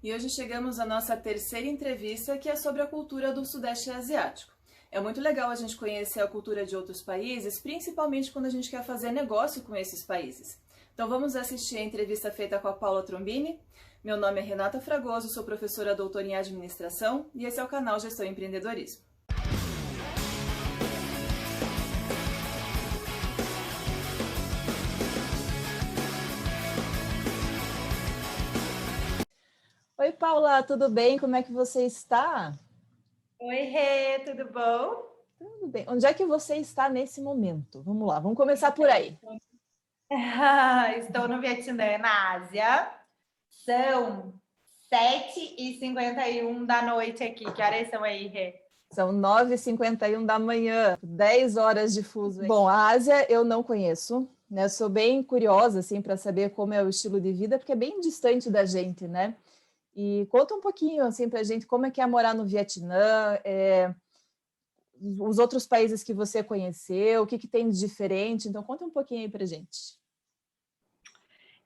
E hoje chegamos à nossa terceira entrevista, que é sobre a cultura do Sudeste Asiático. É muito legal a gente conhecer a cultura de outros países, principalmente quando a gente quer fazer negócio com esses países. Então vamos assistir a entrevista feita com a Paula Trombini. Meu nome é Renata Fragoso, sou professora doutora em administração e esse é o canal Gestão e Empreendedorismo. Oi, Paula, tudo bem? Como é que você está? Oi, Rê, tudo bom? Tudo bem. Onde é que você está nesse momento? Vamos lá, vamos começar por aí. Estou no Vietnã, na Ásia. São 7h51 da noite aqui. Que horas são aí, Rê? São 9h51 da manhã, 10 horas de fuso. Bom, a Ásia eu não conheço, né? Eu sou bem curiosa, assim, para saber como é o estilo de vida, porque é bem distante da gente, né? E conta um pouquinho, assim, para a gente como é que é morar no Vietnã, os outros países que você conheceu, o que que tem de diferente. Então, conta um pouquinho aí para a gente.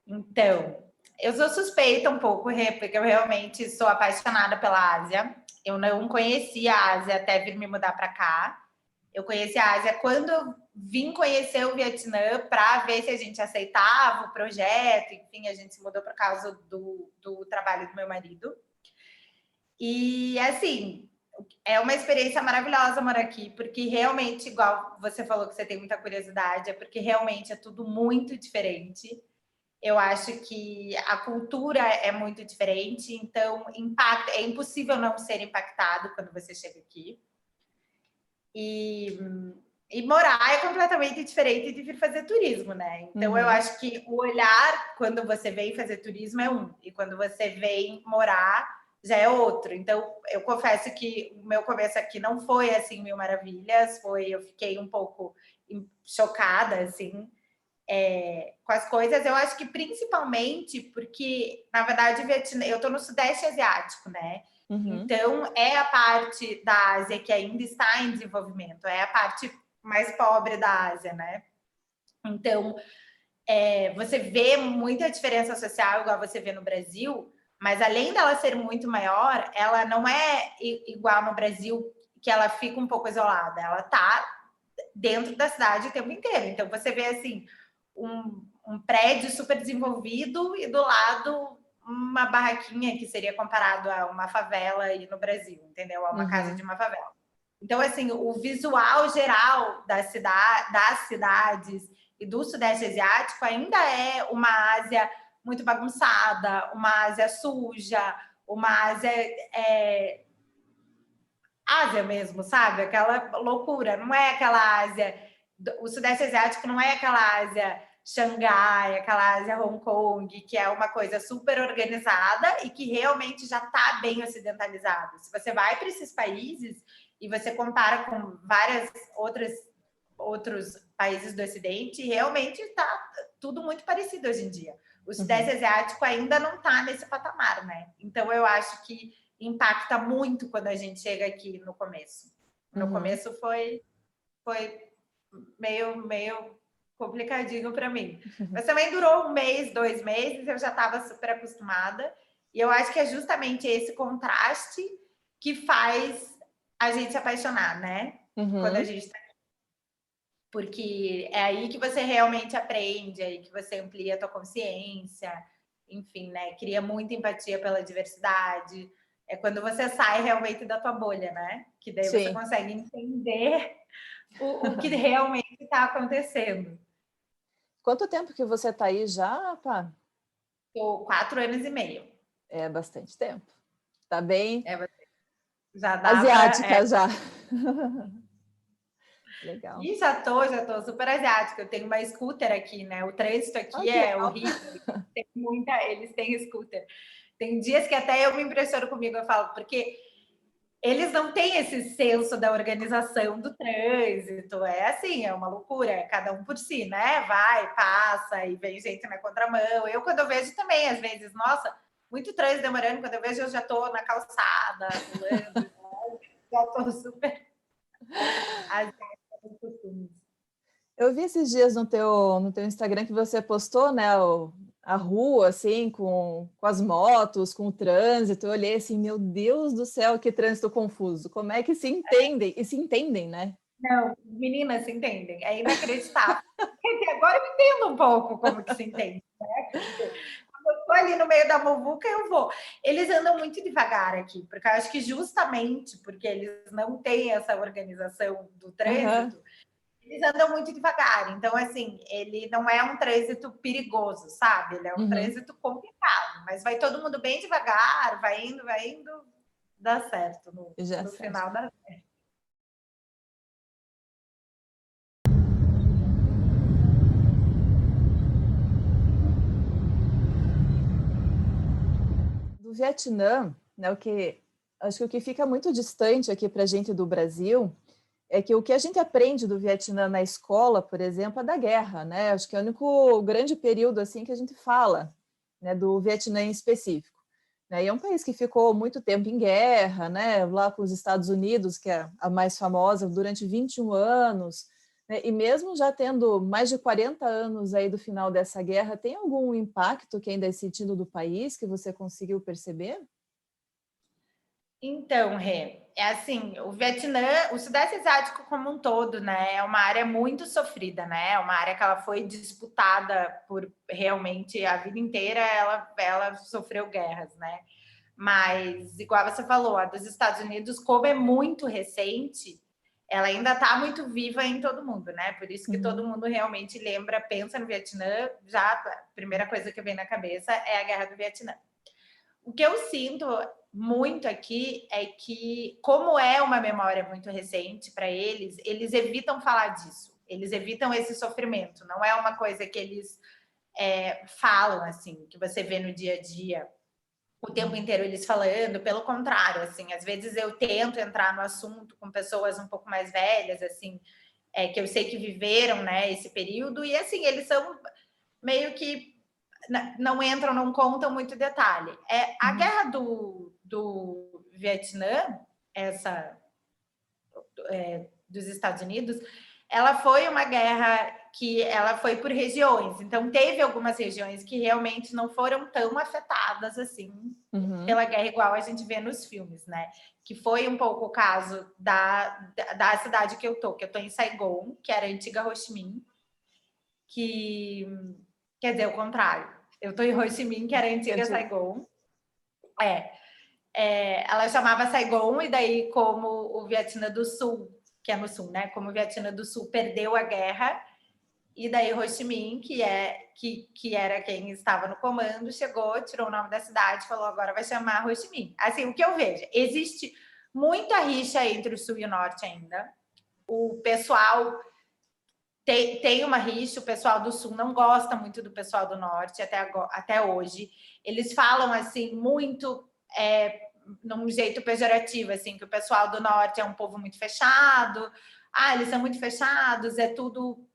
Então, eu sou suspeita um pouco, Rê, porque eu realmente sou apaixonada pela Ásia. Eu não conhecia a Ásia até vir me mudar para cá. Eu conheci a Ásia quando eu vim conhecer o Vietnã para ver se a gente aceitava o projeto. Enfim, a gente se mudou por causa do trabalho do meu marido. E, assim, é uma experiência maravilhosa morar aqui, porque realmente, igual você falou que você tem muita curiosidade, é porque realmente é tudo muito diferente. Eu acho que a cultura é muito diferente, então impacta, é impossível não ser impactado quando você chega aqui. E morar é completamente diferente de vir fazer turismo, né? Então eu acho que o olhar quando você vem fazer turismo é um, e quando você vem morar já é outro. Então eu confesso que o meu começo aqui não foi assim mil maravilhas, eu fiquei um pouco chocada assim com as coisas. Eu acho que principalmente porque, na verdade, eu estou no Sudeste Asiático, né? Então, é a parte da Ásia que ainda está em desenvolvimento, é a parte mais pobre da Ásia, né? Então, você vê muita diferença social, igual você vê no Brasil, mas além dela ser muito maior, ela não é igual no Brasil, que ela fica um pouco isolada, ela tá dentro da cidade o tempo inteiro. Então, você vê, assim, um prédio super desenvolvido e do lado uma barraquinha que seria comparado a uma favela aí no Brasil, entendeu? A uma casa de uma favela. Então, assim, o visual geral das cidades e do Sudeste Asiático ainda é uma Ásia muito bagunçada, uma Ásia suja, uma Ásia Ásia mesmo, sabe? Aquela loucura, não é aquela Ásia. O Sudeste Asiático não é aquela Ásia Xangai, aquela Ásia Hong Kong, que é uma coisa super organizada e que realmente já está bem ocidentalizada. Se você vai para esses países e você compara com várias outros países do Ocidente, realmente está tudo muito parecido hoje em dia. O Sudeste Asiático ainda não está nesse patamar, né? Então eu acho que impacta muito quando a gente chega aqui no começo. No começo foi meio complicadinho para mim. Mas também durou 1 mês, 2 meses, eu já estava super acostumada. E eu acho que é justamente esse contraste que faz a gente se apaixonar, né? Quando a gente tá aqui. Porque é aí que você realmente aprende, é aí que você amplia a tua consciência, enfim, né? Cria muita empatia pela diversidade. É quando você sai realmente da tua bolha, né? Que daí você consegue entender o que realmente está acontecendo. Quanto tempo que você está aí já, Pá? Estou 4 anos e meio. É bastante tempo. Tá bem já dá asiática já. Legal. E já tô super asiática. Eu tenho uma scooter aqui, né? O trânsito aqui é horrível. Eles têm scooter. Tem dias que até eu me impressiono comigo, eu falo, porque eles não têm esse senso da organização do trânsito. É assim, é uma loucura, é cada um por si, né? Vai, passa e vem gente na contramão. Eu, quando eu vejo também, às vezes, nossa, muito trânsito demorando, quando eu vejo, eu já tô na calçada, pulando, já tô super asiática dos costumes. Eu vi esses dias no teu Instagram que você postou, né, a rua, assim, com as motos, com o trânsito, eu olhei assim, meu Deus do céu, que trânsito confuso. Como é que se entendem? E se entendem, né? Não, meninas se entendem, é inacreditável. Quer dizer, agora eu entendo um pouco como que se entende, né? Quer dizer, quando eu tô ali no meio da muvuca, eu vou. Eles andam muito devagar aqui, porque eu acho que justamente porque eles não têm essa organização do Aham. trânsito, eles andam muito devagar. Então, assim, ele não é um trânsito perigoso, sabe? Ele é um Uhum. trânsito complicado, mas vai todo mundo bem devagar, vai indo, dá certo. No, Já no certo. final dá. Do Vietnã, né, acho que o que fica muito distante aqui para a gente do Brasil é que o que a gente aprende do Vietnã na escola, por exemplo, é da guerra, né? Acho que é o único grande período assim que a gente fala, né, do Vietnã em específico. Né? E é um país que ficou muito tempo em guerra, né? Lá com os Estados Unidos, que é a mais famosa, durante 21 anos. Né? E mesmo já tendo mais de 40 anos aí do final dessa guerra, tem algum impacto que ainda é sentido do país que você conseguiu perceber? Então, Rê, é assim, o Vietnã, o Sudeste Asiático como um todo, né, é uma área muito sofrida, né, é uma área que ela foi disputada por realmente a vida inteira, ela sofreu guerras, né, mas, igual você falou, a dos Estados Unidos, como é muito recente, ela ainda está muito viva em todo mundo, né, por isso que todo Uhum. mundo realmente lembra, pensa no Vietnã, já a primeira coisa que vem na cabeça é a Guerra do Vietnã. O que eu sinto muito aqui é que, como é uma memória muito recente para eles, eles evitam falar disso, eles evitam esse sofrimento. Não é uma coisa que eles falam assim, que você vê no dia a dia, o tempo inteiro eles falando. Pelo contrário, assim, às vezes eu tento entrar no assunto com pessoas um pouco mais velhas, assim, que eu sei que viveram, né, esse período, e assim, eles são meio que não entram, não contam muito detalhe. A Uhum. guerra do Vietnã, essa dos Estados Unidos, ela foi uma guerra que ela foi por regiões. Então, teve algumas regiões que realmente não foram tão afetadas assim Uhum. pela guerra, igual a gente vê nos filmes, né? Que foi um pouco o caso da cidade que eu tô em Saigon, que era a antiga Ho Chi Minh, que quer dizer, o contrário. Eu tô em Ho Chi Minh, que era a antiga Saigon. É, ela chamava Saigon, e daí, como o Vietnã do Sul, que é no sul, né? Como o Vietnã do Sul perdeu a guerra, e daí Ho Chi Minh, que era quem estava no comando, chegou, tirou o nome da cidade, falou: agora vai chamar Ho Chi Minh. Assim, o que eu vejo, existe muita rixa entre o sul e o norte ainda. O pessoal tem uma rixa, o pessoal do sul não gosta muito do pessoal do norte até hoje. Eles falam assim muito num jeito pejorativo, assim, que o pessoal do norte é um povo muito fechado. Ah, eles são muito fechados, é tudo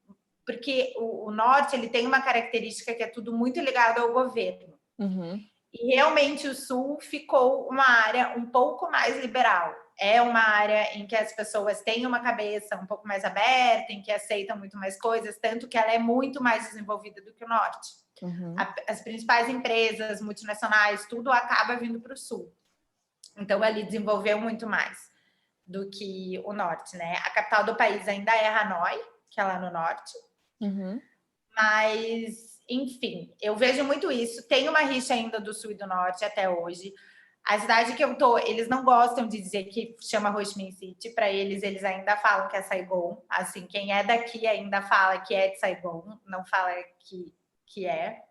porque o norte ele tem uma característica que é tudo muito ligado ao governo. Uhum. E realmente o sul ficou uma área um pouco mais liberal. É uma área em que as pessoas têm uma cabeça um pouco mais aberta, em que aceitam muito mais coisas, tanto que ela é muito mais desenvolvida do que o norte. Uhum. As principais empresas multinacionais, tudo acaba vindo para o sul. Então, ali desenvolveu muito mais do que o norte, né? A capital do país ainda é Hanoi, que é lá no norte, Uhum. mas, enfim, eu vejo muito isso. Tem uma rixa ainda do sul e do norte até hoje. A cidade que eu tô, eles não gostam de dizer que chama Ho Chi Minh City. Para eles ainda falam que é Saigon. Assim, quem é daqui ainda fala que é de Saigon, não fala que é.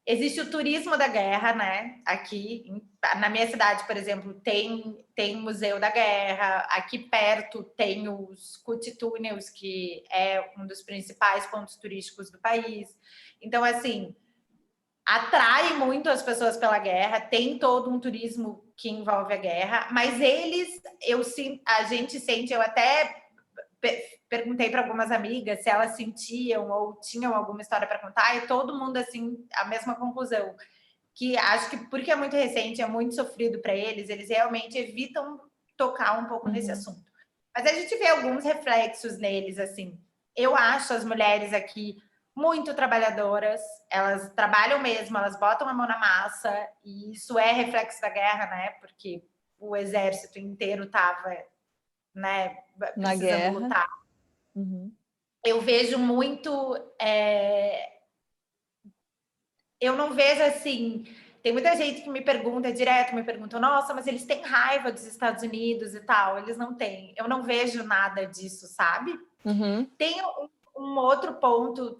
Existe o turismo da guerra, né? Aqui na minha cidade, por exemplo, tem Museu da Guerra. Aqui perto tem os Cut Tunnels, que é um dos principais pontos turísticos do país. Então, assim, atrai muito as pessoas pela guerra. Tem todo um turismo que envolve a guerra, mas a gente sente, eu até perguntei para algumas amigas se elas sentiam ou tinham alguma história para contar, e todo mundo assim, a mesma conclusão, que acho que porque é muito recente, é muito sofrido para eles realmente evitam tocar um pouco nesse Uhum. assunto. Mas a gente vê alguns reflexos neles, assim. Eu acho as mulheres aqui muito trabalhadoras, elas trabalham mesmo, elas botam a mão na massa, e isso é reflexo da guerra, né? Porque o exército inteiro estava, né, Na precisando guerra. lutar. Uhum. Eu vejo muito. Eu não vejo assim. Tem muita gente que me pergunta direto, me pergunta, nossa, mas eles têm raiva dos Estados Unidos e tal. Eles não têm. Eu não vejo nada disso, sabe? Uhum. Tem um outro ponto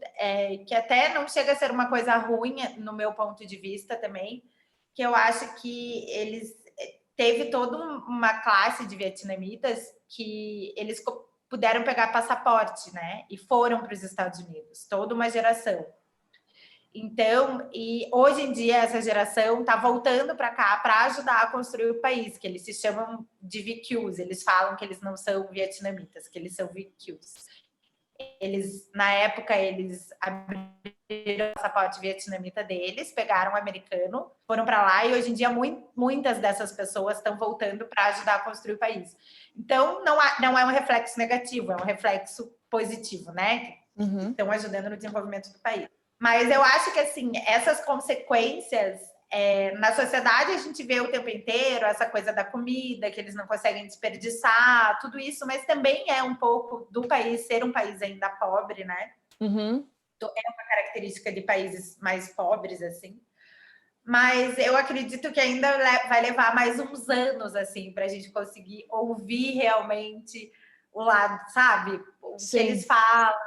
que até não chega a ser uma coisa ruim no meu ponto de vista também, que eu acho que eles teve toda uma classe de vietnamitas que eles puderam pegar passaporte, né? E foram para os Estados Unidos, toda uma geração. Então, e hoje em dia essa geração está voltando para cá para ajudar a construir o país, que eles se chamam de VQs, eles falam que eles não são vietnamitas, que eles são VQs. Eles, na época, eles abriram o passaporte vietnamita deles, pegaram o americano, foram para lá e hoje em dia muitas dessas pessoas estão voltando para ajudar a construir o país. Então, não é um reflexo negativo, é um reflexo positivo, né? Uhum. Estão ajudando no desenvolvimento do país. Mas eu acho que, assim, essas consequências na sociedade a gente vê o tempo inteiro essa coisa da comida, que eles não conseguem desperdiçar, tudo isso, mas também é um pouco do país ser um país ainda pobre, né? Uhum. É uma característica de países mais pobres, assim. Mas eu acredito que ainda vai levar mais uns anos, assim, para a gente conseguir ouvir realmente o lado, sabe? O Sim. que eles falam,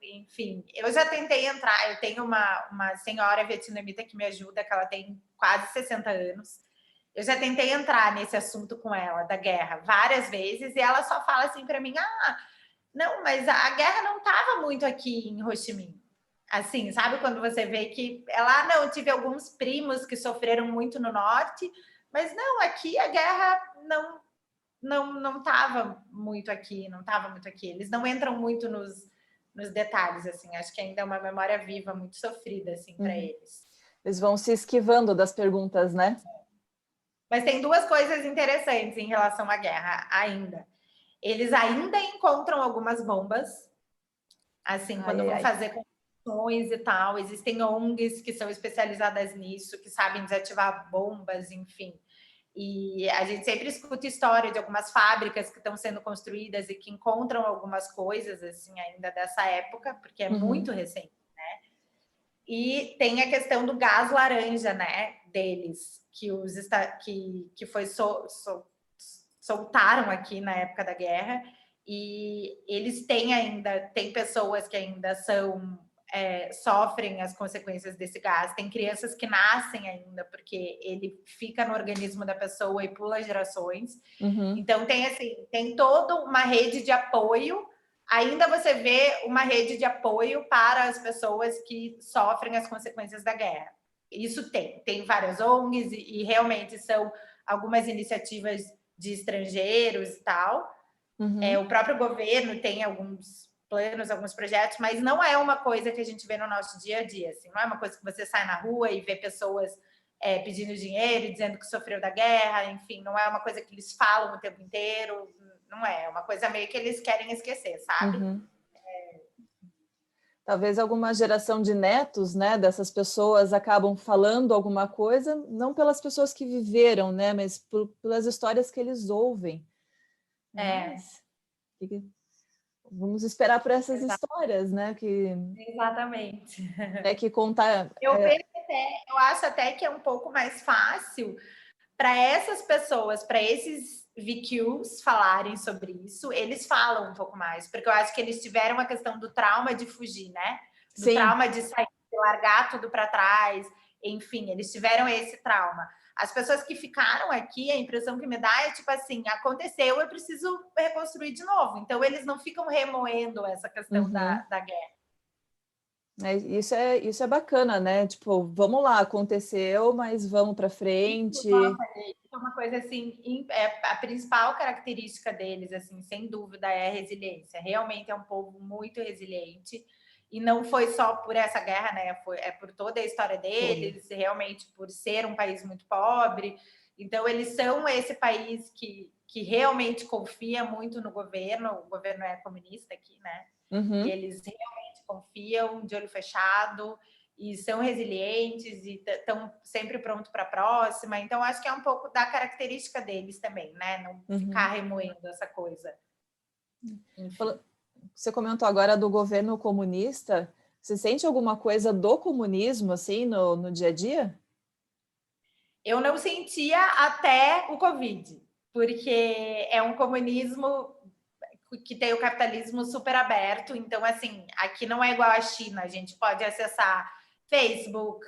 enfim. Eu já tentei entrar, eu tenho uma senhora vietnamita que me ajuda, que ela tem quase 60 anos. Eu já tentei entrar nesse assunto com ela, da guerra, várias vezes, e ela só fala assim para mim, não, mas a guerra não estava muito aqui em Ho Chi Minh. Assim, sabe quando você vê que ela, não, tive alguns primos que sofreram muito no norte, mas não, aqui a guerra não estava muito aqui, não estava muito aqui. Eles não entram muito nos detalhes, assim. Acho que ainda é uma memória viva, muito sofrida, assim, para eles. Eles vão se esquivando das perguntas, né? Mas tem duas coisas interessantes em relação à guerra ainda. Eles ainda encontram algumas bombas, assim, quando vão fazer construções e tal. Existem ONGs que são especializadas nisso, que sabem desativar bombas, enfim. E a gente sempre escuta história de algumas fábricas que estão sendo construídas e que encontram algumas coisas, assim, ainda dessa época, porque é muito recente, né? E tem a questão do gás laranja, né, deles, que foi soltaram aqui na época da guerra, e eles tem pessoas que ainda sofrem as consequências desse gás, tem crianças que nascem ainda, porque ele fica no organismo da pessoa e pula gerações. Então tem toda uma rede de apoio. Ainda você vê uma rede de apoio para as pessoas que sofrem as consequências da guerra. Isso tem várias ONGs e realmente são algumas iniciativas de estrangeiros e tal. O próprio governo tem alguns planos, alguns projetos, mas não é uma coisa que a gente vê no nosso dia a dia. Assim, não é uma coisa que você sai na rua e vê pessoas pedindo dinheiro e dizendo que sofreu da guerra, enfim, não é uma coisa que eles falam o tempo inteiro, não é uma coisa meio que eles querem esquecer, sabe? Talvez alguma geração de netos, né, dessas pessoas acabam falando alguma coisa, não pelas pessoas que viveram, né, mas pelas histórias que eles ouvem. Vamos esperar por essas histórias, né, Exatamente. Que contar. Eu acho até que é um pouco mais fácil para essas pessoas, para esses VQs falarem sobre isso, eles falam um pouco mais, porque eu acho que eles tiveram a questão do trauma de fugir, né? Do trauma de sair, de largar tudo para trás, enfim, eles tiveram esse trauma. As pessoas que ficaram aqui, a impressão que me dá é tipo assim, aconteceu, eu preciso reconstruir de novo. Então, eles não ficam remoendo essa questão da guerra. Isso é bacana, né? Tipo, vamos lá, aconteceu, mas vamos para frente. Nossa, isso é uma coisa assim, a principal característica deles, assim, sem dúvida, é a resiliência. Realmente é um povo muito resiliente. E não foi só por essa guerra, né? É por toda a história deles, realmente por ser um país muito pobre. Então, eles são esse país que realmente confia muito no governo. O governo é comunista aqui, né? E eles realmente realmente confiam de olho fechado e são resilientes e estão sempre prontos para a próxima. Então, acho que é um pouco da característica deles também, né? Não ficar remoendo essa coisa. Enfim. Você comentou agora do governo comunista. Você sente alguma coisa do comunismo, assim, no dia a dia? Eu não sentia até o Covid, porque é um comunismo que tem o capitalismo super aberto. Então, assim, aqui não é igual à China. A gente pode acessar Facebook,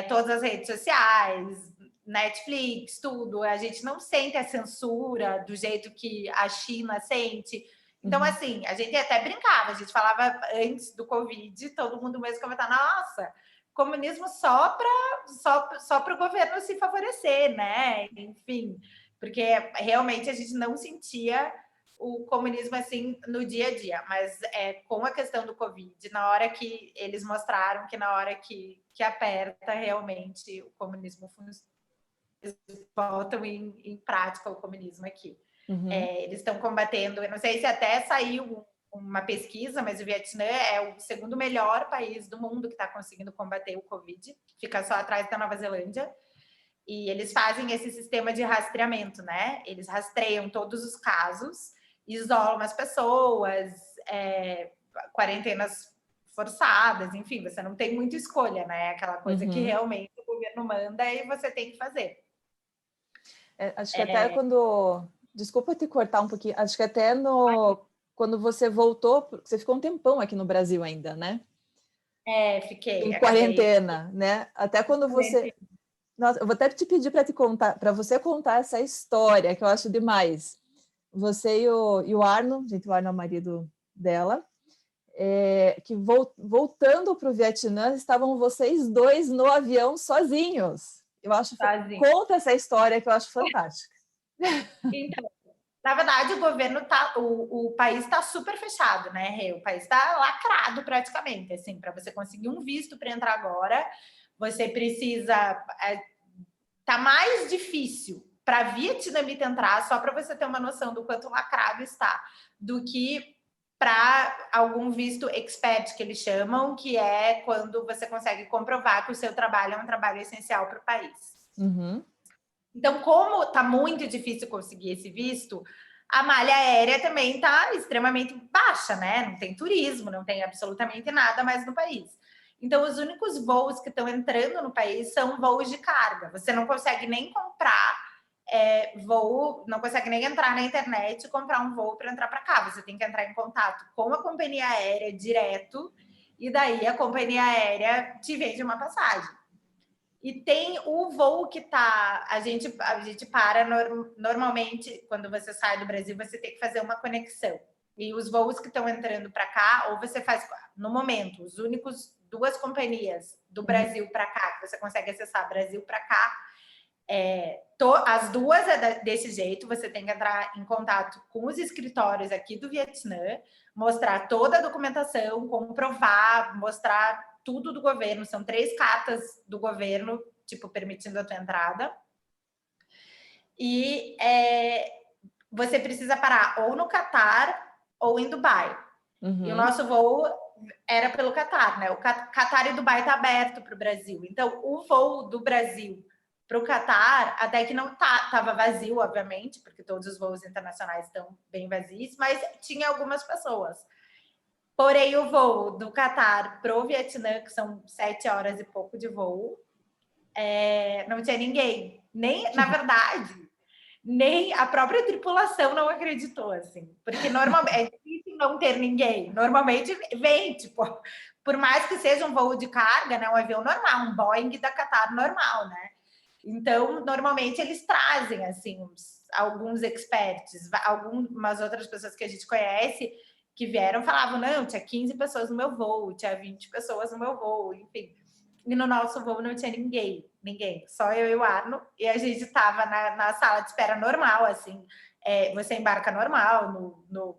todas as redes sociais, Netflix, tudo. A gente não sente a censura do jeito que a China sente. Então, assim, a gente até brincava. A gente falava antes do Covid, todo mundo mesmo comentava, nossa, comunismo só para o governo se favorecer, né? Enfim, porque realmente a gente não sentia o comunismo assim no dia a dia, mas com a questão do Covid, na hora que eles mostraram que na hora que aperta realmente o comunismo funciona, eles botam em prática o comunismo aqui. Eles estão combatendo, eu não sei se até saiu uma pesquisa, mas o Vietnã é o segundo melhor país do mundo que está conseguindo combater o Covid, fica só atrás da Nova Zelândia. E eles fazem esse sistema de rastreamento, né? Eles rastreiam todos os casos, isolam as pessoas, quarentenas forçadas, enfim, você não tem muita escolha, né? Aquela coisa que realmente o governo manda e você tem que fazer. Acho que até quando... Desculpa te cortar um pouquinho. Acho que até quando você voltou... Você ficou um tempão aqui no Brasil ainda, né? Fiquei. Em quarentena, né? Até quando você... Nossa, eu vou até te pedir para você contar essa história, que eu acho demais. Você e o Arno, gente, o Arno é o marido dela, que voltando para o Vietnã, estavam vocês dois no avião sozinhos. Eu acho... Conta essa história que eu acho fantástica. Então, na verdade, o governo o país está super fechado, né, Rê? O país está lacrado praticamente. Assim, para você conseguir um visto para entrar agora, você precisa. Tá mais difícil para vietnamita entrar, só para você ter uma noção do quanto lacrado está, do que para algum visto expert, que eles chamam, que é quando você consegue comprovar que o seu trabalho é um trabalho essencial para o país. Então, como está muito difícil conseguir esse visto, a malha aérea também está extremamente baixa, né? Não tem turismo, não tem absolutamente nada mais no país. Então, os únicos voos que estão entrando no país são voos de carga. Você não consegue nem comprar voo, não consegue nem entrar na internet e comprar um voo para entrar para cá. Você tem que entrar em contato com a companhia aérea direto e daí a companhia aérea te vende uma passagem. E tem o voo que tá... A gente para normalmente, quando você sai do Brasil, você tem que fazer uma conexão. E os voos que estão entrando para cá, ou você faz... No momento, os únicos 2 companhias do Brasil para cá, que você consegue acessar Brasil para cá, as 2 desse jeito. Você tem que entrar em contato com os escritórios aqui do Vietnã, mostrar toda a documentação, comprovar, mostrar tudo do governo. São 3 cartas do governo, tipo, permitindo a tua entrada. E você precisa parar ou no Catar ou em Dubai. E o nosso voo era pelo Catar, né? O Catar e Dubai tá aberto para o Brasil. Então, o voo do Brasil para o Catar, até que não estava vazio, obviamente, porque todos os voos internacionais estão bem vazios, mas tinha algumas pessoas. Porém, o voo do Catar para o Vietnã, que são 7 horas e pouco de voo, não tinha ninguém. Nem, na verdade, nem a própria tripulação não acreditou, assim. Porque normalmente é difícil não ter ninguém. Normalmente vem, tipo, por mais que seja um voo de carga, né, um avião normal, um Boeing da Qatar normal, né? Então, normalmente eles trazem, assim, alguns experts, algumas outras pessoas que a gente conhece, que vieram, falavam, não, tinha 15 pessoas no meu voo, tinha 20 pessoas no meu voo, enfim. E no nosso voo não tinha ninguém, só eu e o Arno, e a gente estava na sala de espera normal, assim, você embarca normal, no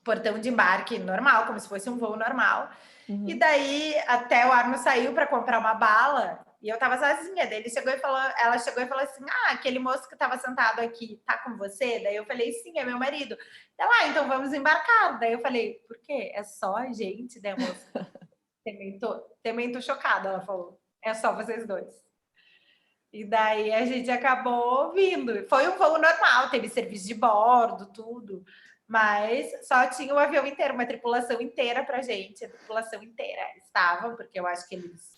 portão de embarque normal, como se fosse um voo normal. E daí, até o Arno saiu para comprar uma bala, E eu tava sozinha. Daí ela chegou e falou assim: ah, aquele moço que tava sentado aqui tá com você? Daí eu falei: sim, é meu marido. Ela, então vamos embarcar. Daí eu falei: por quê? É só a gente, né, moça? Também tô chocada, ela falou. É só vocês dois. E daí a gente acabou vindo. Foi um voo normal, teve serviço de bordo, tudo. Mas só tinha o avião inteiro, uma tripulação inteira pra gente. A tripulação inteira estava, porque eu acho que eles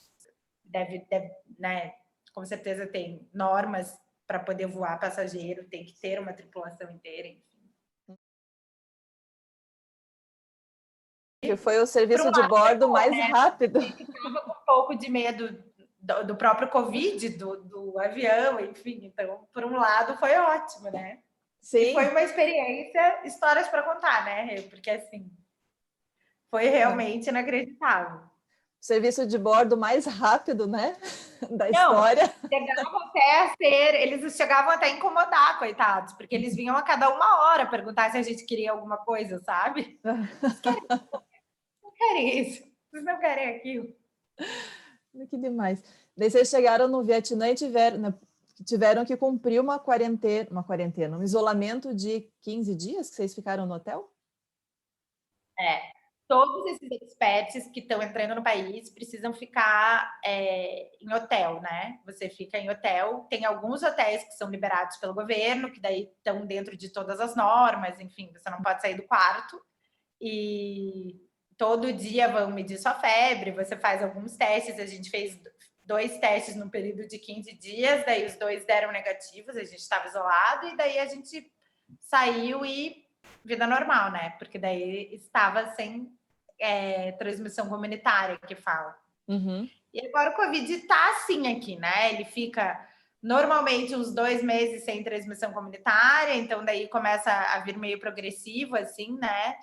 deve, né? Com certeza tem normas para poder voar passageiro, tem que ter uma tripulação inteira, enfim. Que foi o serviço de bordo mais rápido. A gente estava com um pouco de medo do próprio Covid, do avião, enfim. Então, por um lado, foi ótimo, né? Sim. E foi uma experiência, histórias para contar, né? Porque, assim, foi realmente inacreditável. Serviço de bordo mais rápido, né? Da história. Eles chegavam até a incomodar, coitados, porque eles vinham a cada 1 hora perguntar se a gente queria alguma coisa, sabe? Não querem isso, vocês não querem aquilo. Que demais. Daí vocês chegaram no Vietnã e tiveram que cumprir uma quarentena, um isolamento de 15 dias que vocês ficaram no hotel? Todos esses expats que estão entrando no país precisam ficar em hotel, né? Você fica em hotel. Tem alguns hotéis que são liberados pelo governo, que daí estão dentro de todas as normas, enfim, você não pode sair do quarto. E todo dia vão medir sua febre, você faz alguns testes. A gente fez 2 testes no período de 15 dias, daí os 2 deram negativos, a gente estava isolado, e daí a gente saiu e vida normal, né? Porque daí estava sem transmissão comunitária, que fala. Uhum. E agora o Covid tá assim aqui, né? Ele fica normalmente uns 2 meses sem transmissão comunitária, então daí começa a vir meio progressivo, assim, né?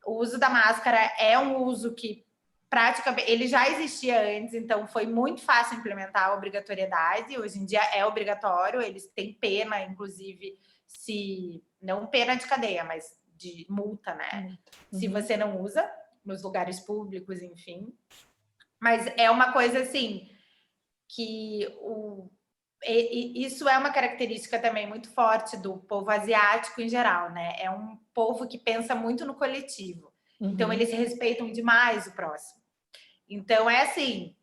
O uso da máscara é um uso que praticamente ele já existia antes, então foi muito fácil implementar a obrigatoriedade. Hoje em dia é obrigatório, eles têm pena, inclusive, se não pena de cadeia, mas de multa, né? Uhum. Se você não usa nos lugares públicos, enfim. Mas é uma coisa assim que isso é uma característica também muito forte do povo asiático em geral, né? É um povo que pensa muito no coletivo. Uhum. Então, eles respeitam demais o próximo. Então, é assim,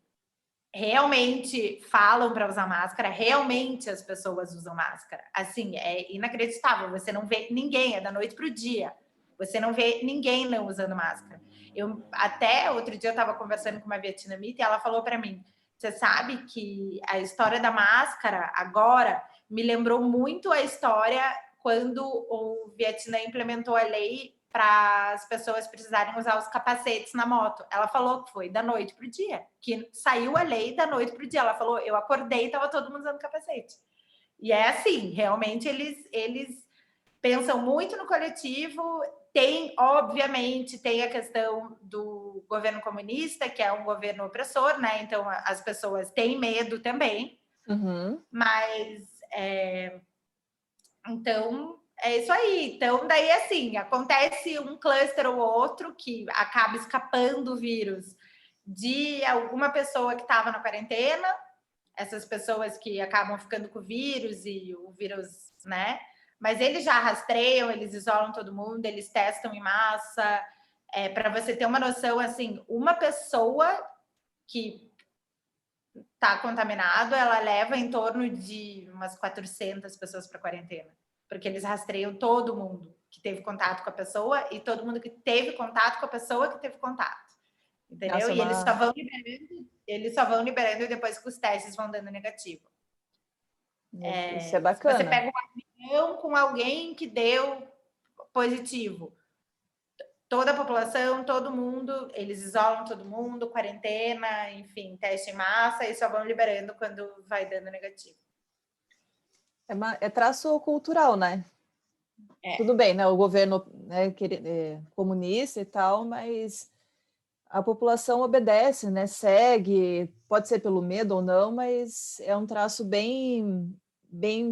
realmente falam para usar máscara, realmente as pessoas usam máscara. Assim, é inacreditável. Você não vê ninguém, é da noite para o dia. Você não vê ninguém não usando máscara. Até outro dia eu estava conversando com uma vietnamita e ela falou para mim: você sabe que a história da máscara agora me lembrou muito a história quando o Vietnã implementou a lei para as pessoas precisarem usar os capacetes na moto. Ela falou que foi da noite para o dia, que saiu a lei da noite para o dia. Ela falou: eu acordei e estava todo mundo usando capacete. E é assim, realmente eles pensam muito no coletivo. Obviamente, tem a questão do governo comunista, que é um governo opressor, né? Então, as pessoas têm medo também. Uhum. Mas, então, é isso aí. Então, daí, assim, acontece um cluster ou outro que acaba escapando o vírus de alguma pessoa que estava na quarentena, essas pessoas que acabam ficando com o vírus e o vírus, né? Mas eles já rastreiam, eles isolam todo mundo, eles testam em massa. Para você ter uma noção, assim, uma pessoa que está contaminado, ela leva em torno de umas 400 pessoas para quarentena, porque eles rastreiam todo mundo que teve contato com a pessoa e todo mundo que teve contato com a pessoa que teve contato. Entendeu? Nossa, e eles só vão liberando e depois que os testes vão dando negativo. Isso é bacana. Você pega um avião com alguém que deu positivo. Toda a população, todo mundo, eles isolam todo mundo, quarentena, enfim, teste em massa e só vão liberando quando vai dando negativo. É traço cultural, né? Tudo bem, né? O governo é comunista e tal, mas a população obedece, né? Segue, pode ser pelo medo ou não, mas é um traço bem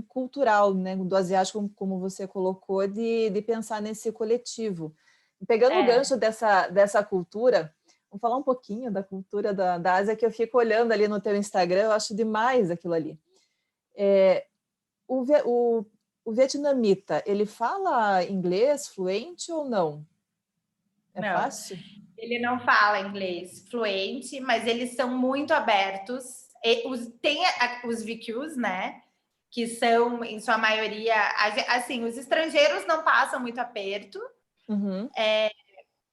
cultural, né? Do asiático, como você colocou, de pensar nesse coletivo. Pegando o gancho dessa cultura, vou falar um pouquinho da cultura da Ásia, que eu fico olhando ali no teu Instagram, eu acho demais aquilo ali. O vietnamita, ele fala inglês fluente ou não? É Não, fácil? ele não fala inglês fluente, mas eles são muito abertos. Tem os VQs, né? Que são, em sua maioria, assim, os estrangeiros não passam muito aperto, Uhum.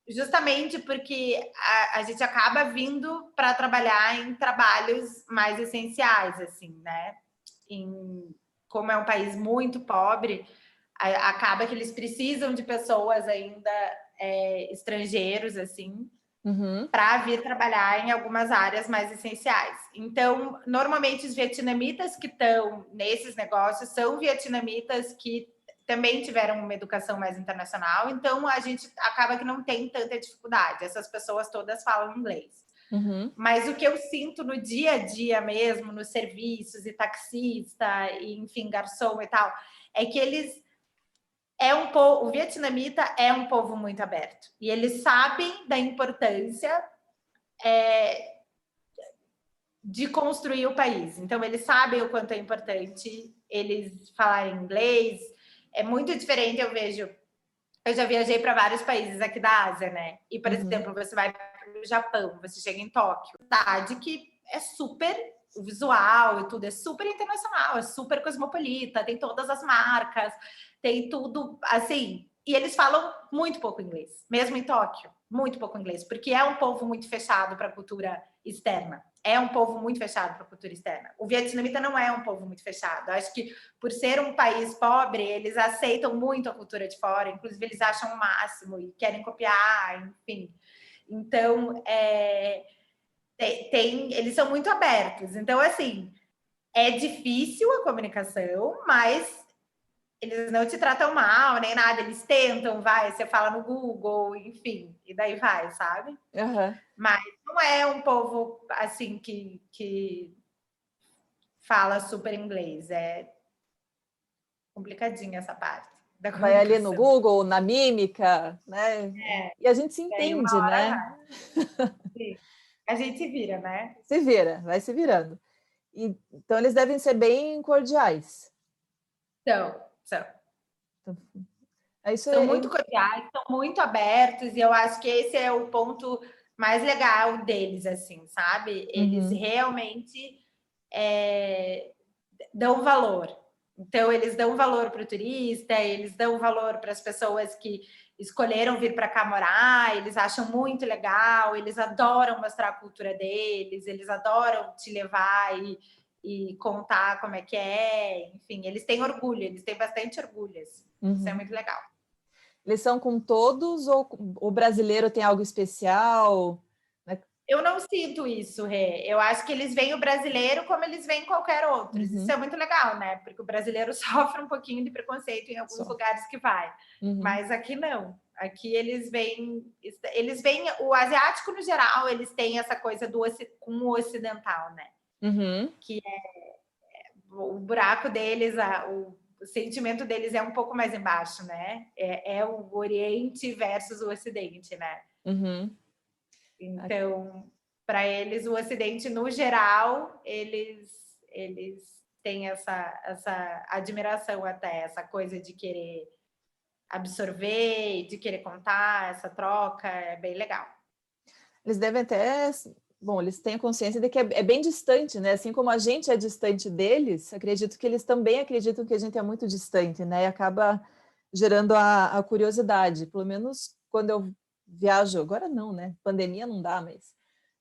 justamente porque a gente acaba vindo para trabalhar em trabalhos mais essenciais, assim, né? Como é um país muito pobre, acaba que eles precisam de pessoas ainda estrangeiros, assim, Uhum. para vir trabalhar em algumas áreas mais essenciais. Então, normalmente, os vietnamitas que estão nesses negócios são vietnamitas que também tiveram uma educação mais internacional, então a gente acaba que não tem tanta dificuldade. Essas pessoas todas falam inglês. Uhum. Mas o que eu sinto no dia a dia mesmo, nos serviços, e taxista, e, enfim, garçom e tal, é que o vietnamita é um povo muito aberto. E eles sabem da importância de construir o país. Então, eles sabem o quanto é importante eles falarem inglês. É muito diferente, eu vejo. Eu já viajei para vários países aqui da Ásia, né? E, por exemplo, você vai para o Japão, você chega em Tóquio, cidade que é super o visual e tudo é super internacional, é super cosmopolita, tem todas as marcas, tem tudo assim. E eles falam muito pouco inglês, mesmo em Tóquio, muito pouco inglês, porque é um povo muito fechado para a cultura externa. É um povo muito fechado para a cultura externa. O vietnamita não é um povo muito fechado. Acho que por ser um país pobre, eles aceitam muito a cultura de fora, inclusive eles acham o máximo e querem copiar, enfim. Então, eles são muito abertos. Então, assim, é difícil a comunicação, mas eles não te tratam mal, nem nada. Eles tentam, você fala no Google, enfim, e daí vai, sabe? Uhum. Mas não é um povo, assim, que fala super inglês. É complicadinha essa parte da Vai ali no comunicação. Google, na mímica, né? E a gente se Daí uma entende, hora né? vai. Sim. A gente se vira, né? Se vira, vai se virando. Então, eles devem ser bem cordiais. São. Então, isso São muito cordiais, são muito abertos, e eu acho que esse é o ponto mais legal deles, assim, sabe? Eles Uhum. realmente dão valor. Então, eles dão valor para o turista, eles dão valor para as pessoas que escolheram vir para cá morar, eles acham muito legal, eles adoram mostrar a cultura deles, eles adoram te levar e contar como é que é, enfim, eles têm orgulho, eles têm bastante orgulho, assim. Isso é Uhum. muito legal. Eles são com todos ou o brasileiro tem algo especial? Né? Eu não sinto isso, Rê. Eu acho que eles veem o brasileiro como eles veem qualquer outro. Isso é Uhum. muito legal, né? Porque o brasileiro sofre um pouquinho de preconceito em alguns Só. lugares que vai. Uhum. Mas aqui não. Aqui eles veem o asiático no geral, eles têm essa coisa com o ocidental, né? Uhum. Que o buraco deles, o sentimento deles é um pouco mais embaixo, né? É o Oriente versus o Ocidente, né? Uhum. Então, para eles, o Ocidente, no geral, eles têm essa admiração até, essa coisa de querer absorver, de querer contar, essa troca, é bem legal. Eles devem até, bom, eles têm a consciência de que é bem distante, né? Assim como a gente é distante deles, acredito que eles também acreditam que a gente é muito distante, né? E acaba gerando a curiosidade. Pelo menos quando eu viajo, agora não, né? Pandemia não dá, mas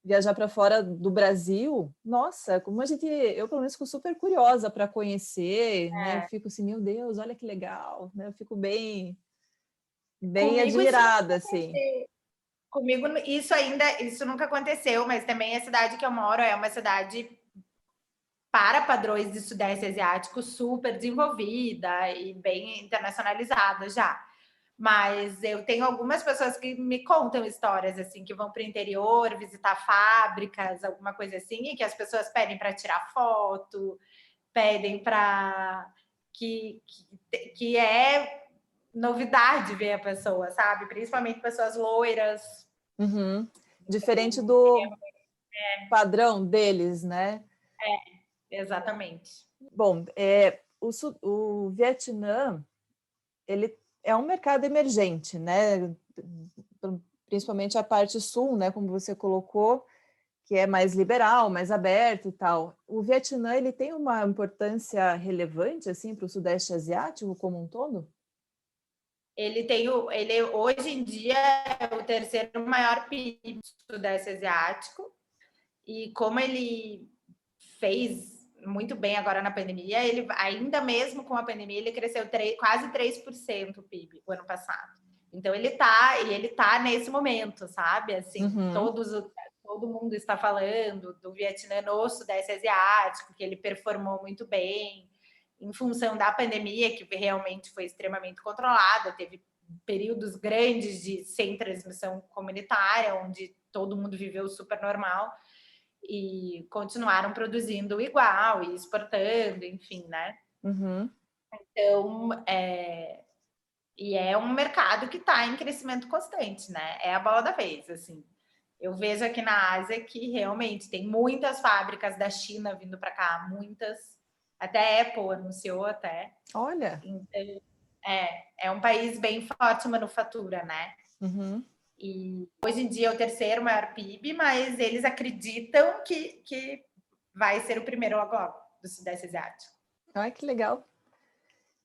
viajar para fora do Brasil, nossa, como a gente, eu pelo menos fico super curiosa para conhecer, né? Eu fico assim, meu Deus, olha que legal, né? Eu fico bem Comigo admirada, assim. comigo isso nunca aconteceu, mas também a cidade que eu moro é uma cidade para padrões de Sudeste Asiático super desenvolvida e bem internacionalizada já. Mas eu tenho algumas pessoas que me contam histórias assim, que vão para o interior visitar fábricas, alguma coisa assim, e que as pessoas pedem para tirar foto, pedem para que é novidade ver a pessoa, sabe? Principalmente pessoas loiras. Uhum. Diferente do padrão deles, né? Exatamente. Bom, o Vietnã, ele é um mercado emergente, né? Principalmente a parte sul, né? Como você colocou, que é mais liberal, mais aberto e tal. O Vietnã, ele tem uma importância relevante, assim, para o Sudeste Asiático como um todo? Ele hoje em dia é o terceiro maior PIB do Sudeste Asiático, e como ele fez muito bem agora na pandemia, ele ainda mesmo com a pandemia, ele cresceu quase 3% o PIB o ano passado. Então ele tá nesse momento, sabe? Assim, todo mundo está falando do Vietnã no Sudeste Asiático, que ele performou muito bem em função da pandemia, que realmente foi extremamente controlada, teve períodos grandes de sem transmissão comunitária, onde todo mundo viveu super normal, e continuaram produzindo igual e exportando, enfim, né? Uhum. Então, e é um mercado que está em crescimento constante, né? É a bola da vez, assim. Eu vejo aqui na Ásia que realmente tem muitas fábricas da China vindo para cá, muitas. Até a Apple anunciou até. Olha. Então, é um país bem forte em manufatura, né? Uhum. E hoje em dia é o terceiro maior PIB, mas eles acreditam que vai ser o primeiro agora do Sudeste Asiático. Ai, que legal.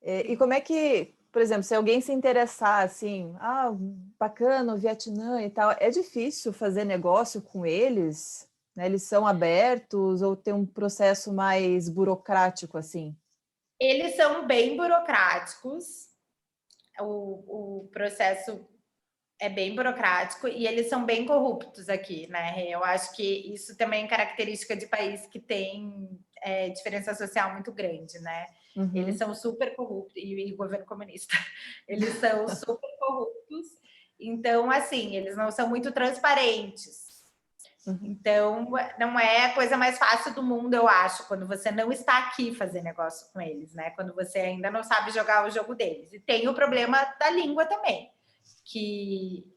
E como é que, por exemplo, se alguém se interessar assim, bacana o Vietnã e tal, é difícil fazer negócio com eles? Né? Eles são abertos ou tem um processo mais burocrático assim? Eles são bem burocráticos, o processo é bem burocrático e eles são bem corruptos aqui, né? Eu acho que isso também é característica de país que tem diferença social muito grande, né? Uhum. Eles são super corruptos, e governo comunista, eles são super corruptos, então, assim, eles não são muito transparentes. Então, não é a coisa mais fácil do mundo, eu acho, quando você não está aqui fazer negócio com eles, né? Quando você ainda não sabe jogar o jogo deles. E tem o problema da língua também, que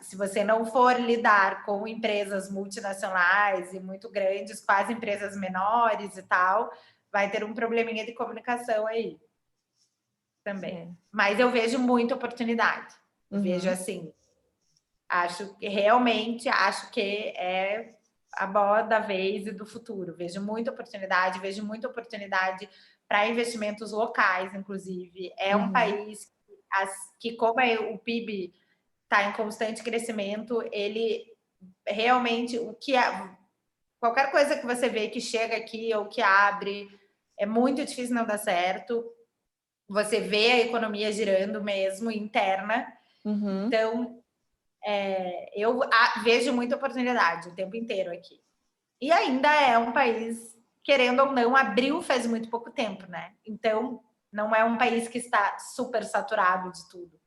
se você não for lidar com empresas multinacionais e muito grandes, com as empresas menores e tal, vai ter um probleminha de comunicação aí também. Mas eu vejo muita oportunidade. Vejo assim, realmente acho que é a bola da vez e do futuro. Vejo muita oportunidade para investimentos locais, inclusive. É um país que como o PIB está em constante crescimento, ele realmente, qualquer coisa que você vê que chega aqui ou que abre, é muito difícil não dar certo. Você vê a economia girando mesmo, interna. Então, eu vejo muita oportunidade o tempo inteiro aqui. E ainda é um país, querendo ou não, abriu faz muito pouco tempo, né? Então, não é um país que está super saturado de tudo.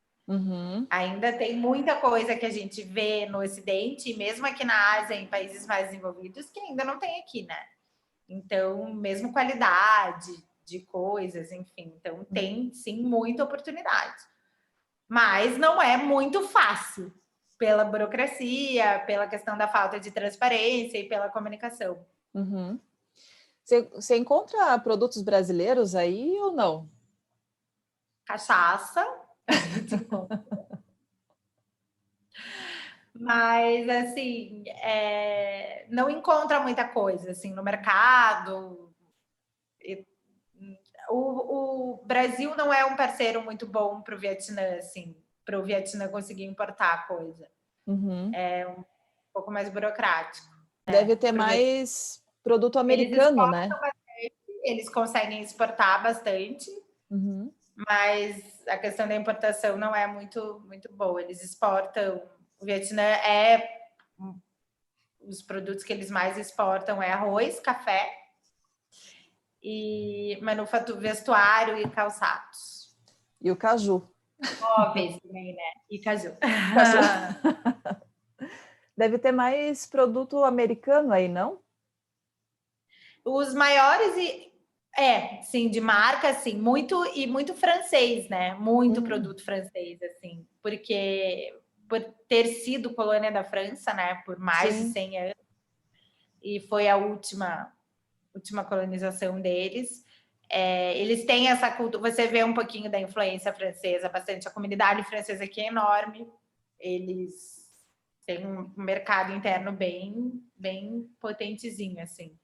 Ainda tem muita coisa que a gente vê no Ocidente, e mesmo aqui na Ásia, em países mais desenvolvidos, que ainda não tem aqui, né? Então, mesmo qualidade de coisas, enfim. Então, tem, sim, muita oportunidade. Mas não é muito fácil, pela burocracia, pela questão da falta de transparência e pela comunicação. Você encontra produtos brasileiros aí ou não? Cachaça, a gente encontra. Mas, assim, não encontra muita coisa, assim, no mercado. O Brasil não é um parceiro muito bom para o Vietnã, assim, para o Vietnã conseguir importar coisa. É um pouco mais burocrático. Deve ter mais produto americano, né? Eles conseguem exportar bastante, mas a questão da importação não é muito, muito boa. Eles exportam. O Vietnã os produtos que eles mais exportam é arroz, café e manufatura, vestuário e calçados. E o caju. Móveis também, né? E caju. Deve ter mais produto americano aí, não? Os maiores sim, de marca, sim, muito francês, né? Muito produto francês, assim, porque por ter sido colônia da França, né, por mais Sim. de 100 anos, e foi a última colonização deles. Eles têm essa cultura, você vê um pouquinho da influência francesa, bastante. A comunidade francesa aqui é enorme, eles têm um mercado interno bem potentezinho, assim.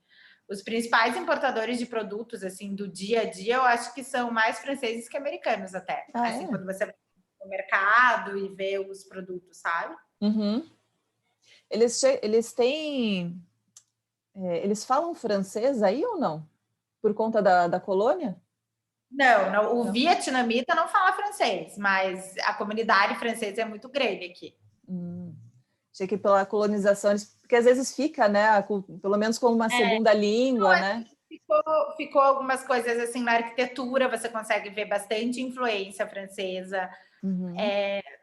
Os principais importadores de produtos, assim, do dia a dia, eu acho que são mais franceses que americanos até. Assim, quando você vai no mercado e vê os produtos, sabe? Uhum. Eles têm... eles falam francês aí ou não? Por conta da colônia? Não. O vietnamita não fala francês, mas a comunidade francesa é muito grande aqui. Achei que pela colonização, porque às vezes fica, né, pelo menos como uma segunda língua, né? Ficou algumas coisas assim na arquitetura, você consegue ver bastante influência francesa,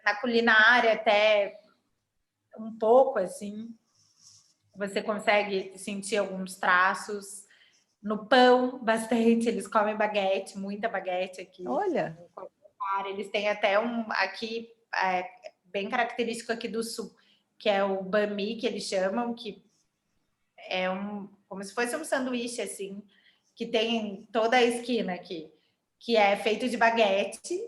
na culinária até um pouco, assim, você consegue sentir alguns traços. No pão, bastante, eles comem baguete, muita baguete aqui. Olha! Eles têm até aqui, bem característico aqui do sul, que é o banh mi, que eles chamam, que é como se fosse um sanduíche, assim, que tem em toda a esquina aqui, que é feito de baguete,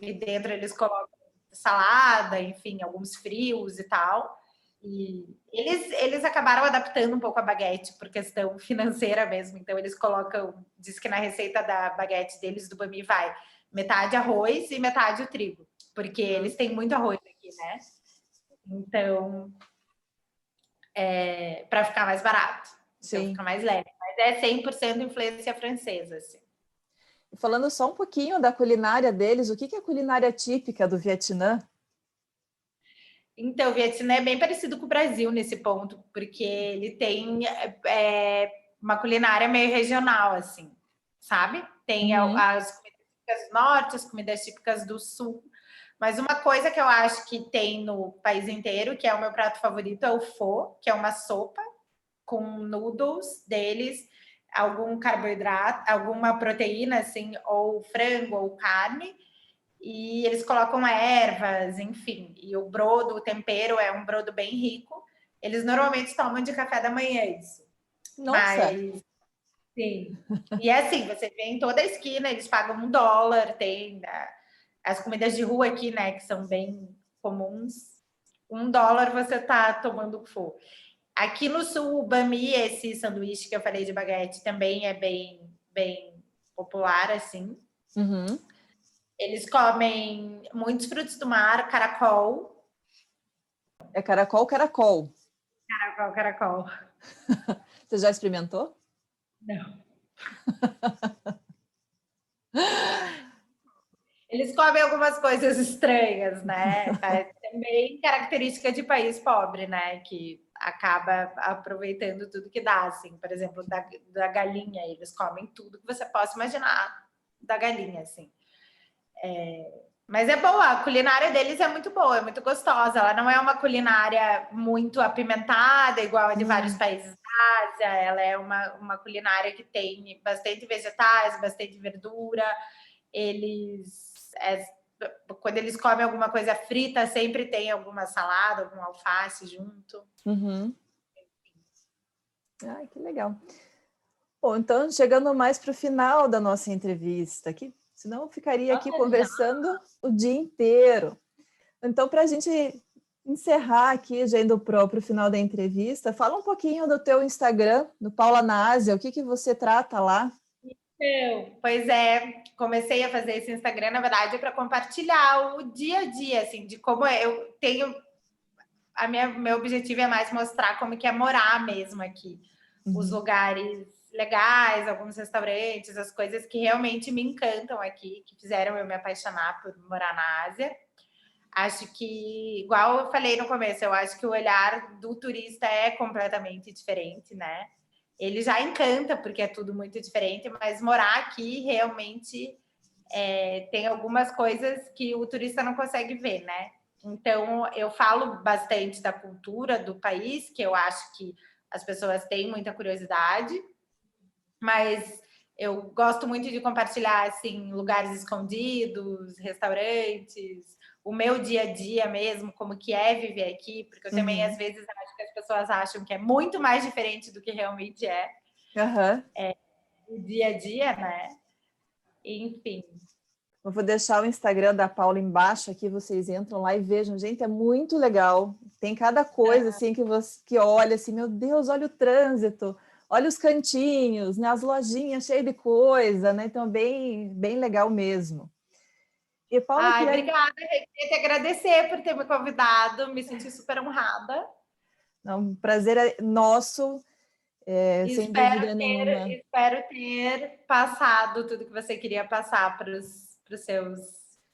e dentro eles colocam salada, enfim, alguns frios e tal. E eles acabaram adaptando um pouco a baguete por questão financeira mesmo. Então, eles colocam, diz que na receita da baguete deles, do banh mi, vai metade arroz e metade o trigo, porque eles têm muito arroz aqui, né? Então, para ficar mais barato, então fica mais leve. Mas é 100% influência francesa, assim. Falando só um pouquinho da culinária deles, o que é a culinária típica do Vietnã? Então, o Vietnã é bem parecido com o Brasil nesse ponto, porque ele tem uma culinária meio regional, assim, sabe? Tem as comidas típicas do norte, as comidas típicas do sul. Mas uma coisa que eu acho que tem no país inteiro, que é o meu prato favorito, é o pho, que é uma sopa com noodles deles, algum carboidrato, alguma proteína, assim, ou frango ou carne, e eles colocam ervas, enfim. E o brodo, o tempero é um brodo bem rico. Eles normalmente tomam de café da manhã isso. Nossa! Mas, sim. E é assim, você vê em toda a esquina, eles pagam $1, tem as comidas de rua aqui, né, que são bem comuns. $1 você tá tomando pho. Aqui no sul, o banh mi, esse sanduíche que eu falei de baguete, também é bem popular, assim. Eles comem muitos frutos do mar, caracol. É caracol, caracol. Caracol. Você já experimentou? Não. Eles comem algumas coisas estranhas, né? É também característica de país pobre, né? Que acaba aproveitando tudo que dá, assim. Por exemplo, da galinha, eles comem tudo que você possa imaginar da galinha, assim. Mas é boa, a culinária deles é muito boa, é muito gostosa. Ela não é uma culinária muito apimentada, igual a de vários países da Ásia. Ela é uma culinária que tem bastante vegetais, bastante verdura. Quando eles comem alguma coisa frita, sempre tem alguma salada, algum alface junto. Ai, que legal. Bom, então, chegando mais para o final da nossa entrevista aqui, senão eu ficaria aqui conversando o dia inteiro. Então, para a gente encerrar aqui, já indo para o final da entrevista, fala um pouquinho do teu Instagram, do Paula na Ásia, o que você trata lá? Pois é, comecei a fazer esse Instagram, na verdade, para compartilhar o dia a dia, assim, de como eu tenho... Meu objetivo é mais mostrar como que é morar mesmo aqui. Os lugares legais, alguns restaurantes, as coisas que realmente me encantam aqui, que fizeram eu me apaixonar por morar na Ásia. Acho que, igual eu falei no começo, eu acho que o olhar do turista é completamente diferente, né? Ele já encanta, porque é tudo muito diferente, mas morar aqui realmente tem algumas coisas que o turista não consegue ver, né? Então, eu falo bastante da cultura do país, que eu acho que as pessoas têm muita curiosidade, mas Eu gosto muito de compartilhar, assim, lugares escondidos, restaurantes, o meu dia a dia mesmo, como que é viver aqui, porque eu também, às vezes, acho que as pessoas acham que é muito mais diferente do que realmente é o dia a dia, né? Enfim. Eu vou deixar o Instagram da Paula embaixo aqui, vocês entram lá e vejam. Gente, é muito legal. Tem cada coisa assim que você que olha assim, meu Deus, olha o trânsito, olha os cantinhos, né? As lojinhas cheias de coisa, né? Então, bem legal mesmo. E Paula, Ai, obrigada, Rê. Queria te agradecer por ter me convidado, me senti super honrada. Não, um prazer é nosso, sem dúvida nenhuma. Espero ter passado tudo que você queria passar para os seus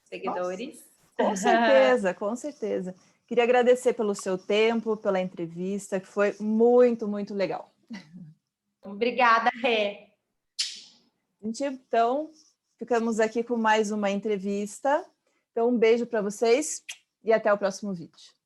seguidores. Nossa, com certeza, com certeza. Queria agradecer pelo seu tempo, pela entrevista, que foi muito legal. Obrigada, Rê. Gente, então, ficamos aqui com mais uma entrevista. Então, um beijo para vocês e até o próximo vídeo.